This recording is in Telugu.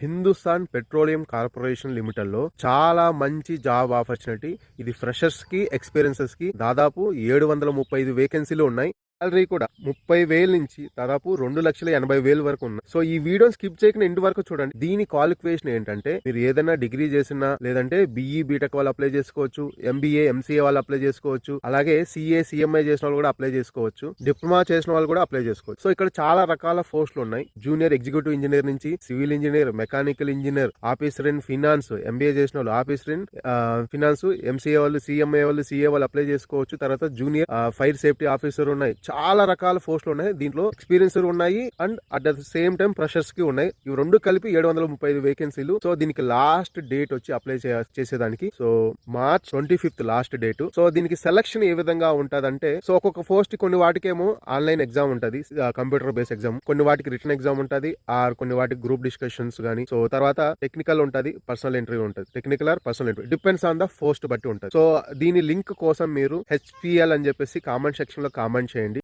హిందుస్థాన్ పెట్రోలియం కార్పొరేషన్ లిమిటెడ్ లో చాలా మంచి జాబ్ ఆపర్చునిటీ. ఇది ఫ్రెషర్స్ కి, ఎక్స్పీరియన్సెస్ కి దాదాపు 735 వేకెన్సీలు ఉన్నాయి. సాలరీ కూడా 30,000 నుంచి దాదాపు 2,80,000 వరకు ఉన్నాయి. సో ఈ వీడియో స్కిప్ చేయకుండా ఇంటి వరకు చూడండి. దీని క్వాలిఫికేషన్ ఏంటంటే, మీరు ఏదైనా డిగ్రీ చేసినా, లేదంటే బిఈ బీటెక్ వాళ్ళు అప్లై చేసుకోవచ్చు, ఎంబీఏ ఎంసీఏ వాళ్ళు అప్లై చేసుకోవచ్చు, అలాగే సిఏ సిఎంఐ చేసిన వాళ్ళు కూడా అప్లై చేసుకోవచ్చు, డిప్లొమా చేసిన వాళ్ళు కూడా అప్లై చేసుకోవచ్చు. సో ఇక్కడ చాలా రకాల పోస్టులు ఉన్నాయి. జూనియర్ ఎగ్జిక్యూటివ్ ఇంజనీర్ నుంచి civil engineer, mechanical engineer, officer in finance, MBA చేసిన వాళ్ళు ఆఫీసర్ ఇన్ ఫినాన్స్, ఎంసీఏ వాళ్ళు, సిఎంఐ వాళ్ళు, సిఏ వాళ్ళు అప్లై చేసుకోవచ్చు. తర్వాత జూనియర్ ఫైర్ సేఫ్టీ ఆఫీసర్ ఉన్నాయి. చాలా రకాల పోస్టులు ఉన్నాయి. దీంట్లో ఎక్స్పీరియన్స్ ఉన్నాయి and at the same time freshers కి ఉన్నాయి. ఇవి రెండు కలిపి 735 వేకెన్సీలు. సో దీనికి లాస్ట్ డేట్ వచ్చి అప్లై చేసేదానికి so March 25th last date. So దీనికి సెలక్షన్ ఏ విధంగా ఉంటదంటే, సో ఒక్కొక్క పోస్ట్ కొన్ని వాటికేమో ఆన్లైన్ ఎగ్జామ్ ఉంటది, కంప్యూటర్ బేస్ ఎగ్జామ్, కొన్ని వాటికి రిటర్న్ ఎగ్జామ్ ఉంటది, ఆర్ కొన్ని వాటికి గ్రూప్ డిస్కషన్స్ గానీ, సో తర్వాత టెక్నికల్ ఉంటది, పర్సనల్ ఇంటర్వ్యూ ఉంటది. Technical are personal interview depends on the post బట్టి ఉంటది. సో దీని లింక్ కోసం మీరు HPL అని చెప్పేసి కామెంట్ సెక్షన్ లో కామెంట్ చేయండి.